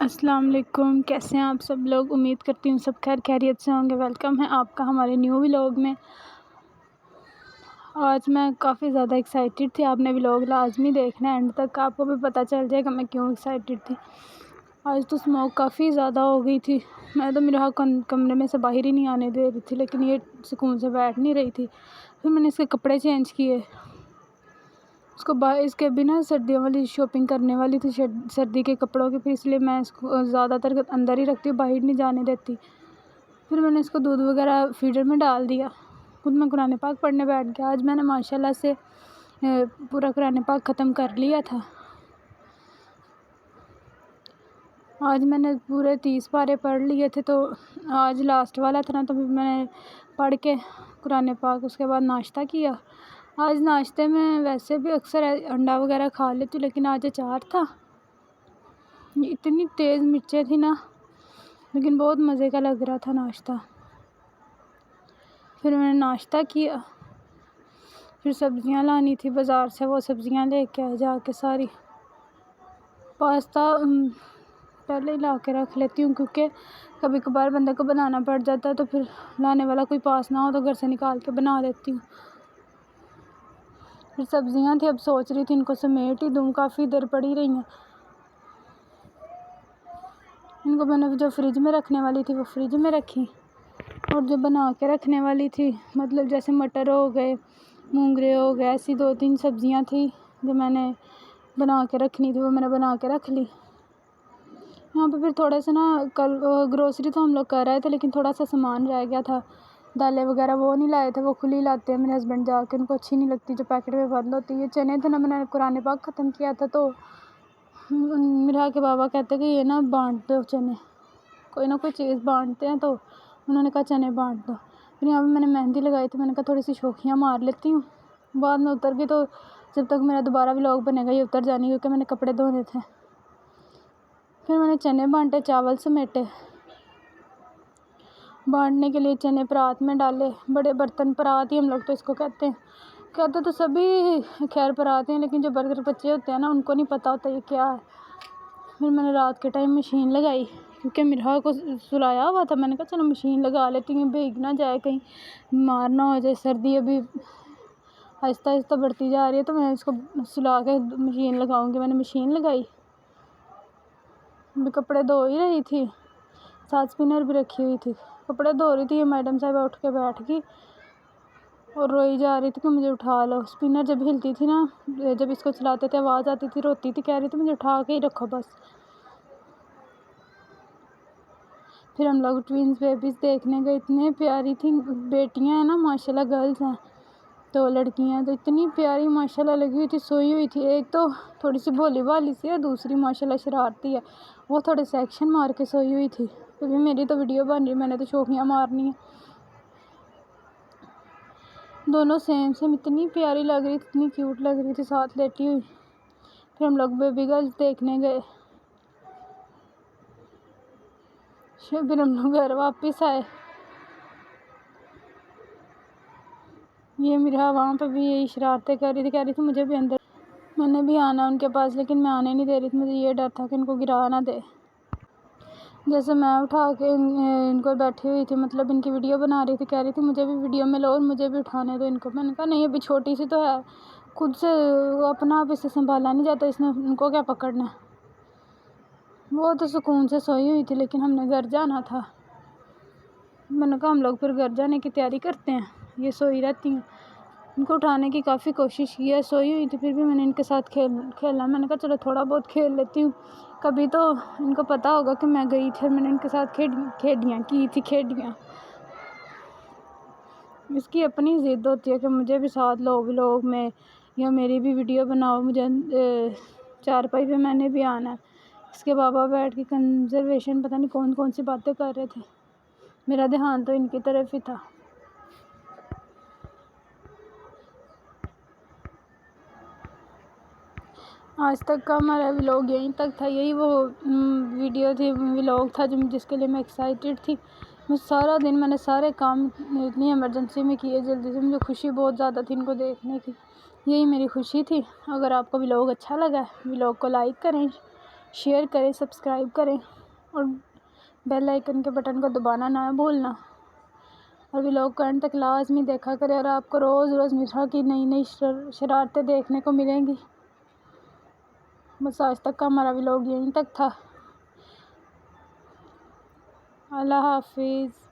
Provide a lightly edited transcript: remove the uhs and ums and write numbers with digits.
السلام علیکم، کیسے ہیں آپ سب لوگ؟ امید کرتی ہوں سب خیریت سے ہوں گے۔ ویلکم ہے آپ کا ہمارے نیو ولاگ میں۔ آج میں کافی زیادہ ایکسائٹیڈ تھی، آپ نے ولاگ لازمی دیکھنا ہے اینڈ تک، آپ کو بھی پتہ چل جائے گا میں کیوں ایکسائٹیڈ تھی۔ آج تو اسموک کافی زیادہ ہو گئی تھی، میں تو میرا کمرے میں سے باہر ہی نہیں آنے دے رہی تھی، لیکن یہ سکون سے بیٹھ نہیں رہی تھی۔ پھر میں نے اس کے کپڑے چینج کیے، اس کے بھی نا سردیوں والی شاپنگ کرنے والی تھی، سردی کے کپڑوں کی، پھر اس لیے میں اس کو زیادہ تر اندر ہی رکھتی ہوں، باہر نہیں جانے دیتی۔ پھر میں نے اس کو دودھ وغیرہ فیڈر میں ڈال دیا، خود میں قرآن پاک پڑھنے بیٹھ گیا۔ آج میں نے ماشاءاللہ سے پورا قرآن پاک ختم کر لیا تھا۔ آج میں نے پورے 30 پارے پڑھ لیے تھے، تو آج لاسٹ والا تھا نا، تو میں نے پڑھ کے قرآن پاک اس کے بعد ناشتہ کیا۔ آج ناشتے میں ویسے بھی اکثر انڈا وغیرہ کھا لیتی ہوں، لیکن آج اچار تھا، اتنی تیز مرچیں تھی نا، لیکن بہت مزے کا لگ رہا تھا ناشتہ۔ پھر میں نے ناشتہ کیا، پھر سبزیاں لانی تھی بازار سے، وہ سبزیاں لے کے آئے جا کے ساری۔ پاستا پہلے ہی لا کے رکھ لیتی ہوں، کیونکہ کبھی کبھار بندے کو بنانا پڑ جاتا ہے، تو پھر لانے والا کوئی پاس نہ ہو تو گھر سے نکال کے بنا لیتی ہوں۔ پھر سبزیاں تھیں، اب سوچ رہی تھی ان کو سمیٹ ہی دوں، کافی دیر پڑی رہی ہیں۔ ان کو میں نے جو فریج میں رکھنے والی تھی وہ فریج میں رکھی، اور جو بنا کے رکھنے والی تھی، مطلب جیسے مٹر ہو گئے، مونگرے ہو گئے، ایسی 2-3 سبزیاں تھیں جو میں نے بنا کے رکھنی تھی، وہ میں نے بنا کے رکھ لی۔ یہاں پہ پھر تھوڑا سا نا، کل گروسری تو ہم لوگ کر رہے تھے، لیکن تھوڑا سا سامان رہ گیا تھا، دالیں وغیرہ وہ نہیں لائے تھے، وہ کھلی لاتے ہیں میرے ہسبینڈ جا کے، ان کو اچھی نہیں لگتی جو پیکٹ میں بند ہوتی ہے۔ یہ چنے تھے نا، میں نے قرآن پاک ختم کیا تھا، تو میرا کے بابا کہتے کہ یہ نا بانٹ دو چنے، کوئی نہ کوئی چیز بانٹتے ہیں، تو انہوں نے کہا چنے بانٹ دو۔ پھر یہاں پہ میں نے مہندی لگائی تھی، میں نے کہا تھوڑی سی شوخیاں مار لیتی ہوں، بعد میں اتر گئی، تو جب تک میرا دوبارہ ولاگ بنے گا یہ اتر جانی، کیونکہ میں نے کپڑے دھونے تھے۔ پھر میں نے چنے بانٹے، چاول سمیٹے، بانٹنے کے لیے چنے پرات میں ڈالے، بڑے برتن، پرات ہی ہم لوگ تو اس کو کہتے ہیں، کہتے تو سبھی خیر پرات ہیں، لیکن جو برگر بچے ہوتے ہیں نا ان کو نہیں پتہ ہوتا یہ کیا ہے۔ پھر میں نے رات کے ٹائم مشین لگائی، کیونکہ مرحا کو سلایا ہوا تھا، میں نے کہا چلو مشین لگا لیتی ہوں، بھیگ نہ جائے، کہیں بیمار نہ ہو جائے، سردی ابھی آہستہ آہستہ بڑھتی جا رہی ہے، تو میں اس کو سلا کے مشین لگاؤں گی۔ میں نے مشین لگائی، میں کپڑے دھو ہی رہی تھی، ساتھ اسپنر بھی رکھی ہوئی تھی، کپڑے دھو رہی تھی، یہ میڈم صاحبہ اٹھ کے بیٹھ گئی اور روئی جا رہی تھی کہ مجھے اٹھا لو۔ اسپنر جب ہلتی تھی نا، جب اس کو چلاتے تھے آواز آتی تھی، روتی تھی، کہہ رہی تھی مجھے اٹھا کے ہی رکھو بس۔ پھر ہم لوگ ٹوینز بیبیز دیکھنے گئے، اتنے پیاری تھیں، بیٹیاں ہیں نا ماشاءاللہ، گرلز ہیں، تو لڑکیاں تو اتنی پیاری ماشاءاللہ لگی ہوئی تھی، سوئی ہوئی تھی، ایک تو تھوڑی سی بھولی بھالی سی ہے، دوسری ماشاءاللہ شرارتی ہے، وہ تھوڑے سیکشن مار کے سوئی ہوئی تھی۔ کیونکہ میری تو ویڈیو بن رہی، میں نے تو شوخیاں مارنی ہیں، دونوں سیم اتنی پیاری لگ رہی تھی، اتنی کیوٹ لگ رہی تھی ساتھ لیٹی ہوئی۔ پھر ہم لوگ بیبی گرلز دیکھنے گئے، پھر ہم لوگ گھر واپس آئے۔ یہ میرا وہاں پہ بھی یہی شرارتیں کر رہی تھی، کہہ رہی تھی مجھے بھی اندر، میں نے بھی آنا ان کے پاس، لیکن میں آنے نہیں دے رہی تھی، مجھے یہ ڈر تھا کہ ان کو گرا نہ دے۔ جیسے میں اٹھا کے ان کو بیٹھی ہوئی تھی، مطلب ان کی ویڈیو بنا رہی تھی، کہہ رہی تھی مجھے بھی ویڈیو میں لو اور مجھے بھی اٹھانے دو ان کو۔ میں نے کہا نہیں، ابھی چھوٹی سی تو ہے، خود سے اپنا آپ اسے سنبھالا نہیں جاتا، اس نے ان کو کیا پکڑنا ہے۔ وہ تو سکون سے سوئی ہوئی تھی، لیکن ہم نے گھر جانا تھا، میں نے کہا ہم لوگ پھر گھر جانے کی تیاری کرتے ہیں، یہ سوئی رہتی ہیں۔ ان کو اٹھانے کی کافی کوشش کی ہے، سوئی ہوئی تھی، پھر بھی میں نے ان کے ساتھ کھیلنا، میں نے کہا چلو تھوڑا بہت کھیل لیتی ہوں، کبھی تو ان کو پتہ ہوگا کہ میں گئی تھی، میں نے ان کے ساتھ کھیڈیاں۔ اس کی اپنی ضد ہوتی ہے کہ مجھے بھی ساتھ لو ولاگ میں، یا میری بھی ویڈیو بناؤ، مجھے چارپائی پہ میں نے بھی آنا ہے۔ اس کے بابا بیٹھ کے کنزرویشن پتہ نہیں کون کون سی باتیں کر رہے تھے، میرا دھیان تو ان کی طرف ہی تھا۔ آج تک کا ہمارا ولاگ یہیں تک تھا، یہی وہ ویڈیو تھی، ولاگ تھا جس کے لیے میں ایکسائٹیڈ تھی۔ میں نے سارے کام اتنی ایمرجنسی میں کیے، جلدی سے، مجھے خوشی بہت زیادہ تھی ان کو دیکھنے کی، یہی میری خوشی تھی۔ اگر آپ کو ولاگ اچھا لگا ہے، ولاگ کو لائک کریں، شیئر کریں، سبسکرائب کریں اور بیل آئیکن کے بٹن کو دبانا نہ بھولنا، اور ولاگ کو اینڈ تک لازمی دیکھا کریں، اور آپ کو روز روز مصرا کی نئی نئی شرارتیں دیکھنے کو ملیں گی۔ بس آج تک کا ہمارا ولاگ یہیں تک تھا۔ اللہ حافظ۔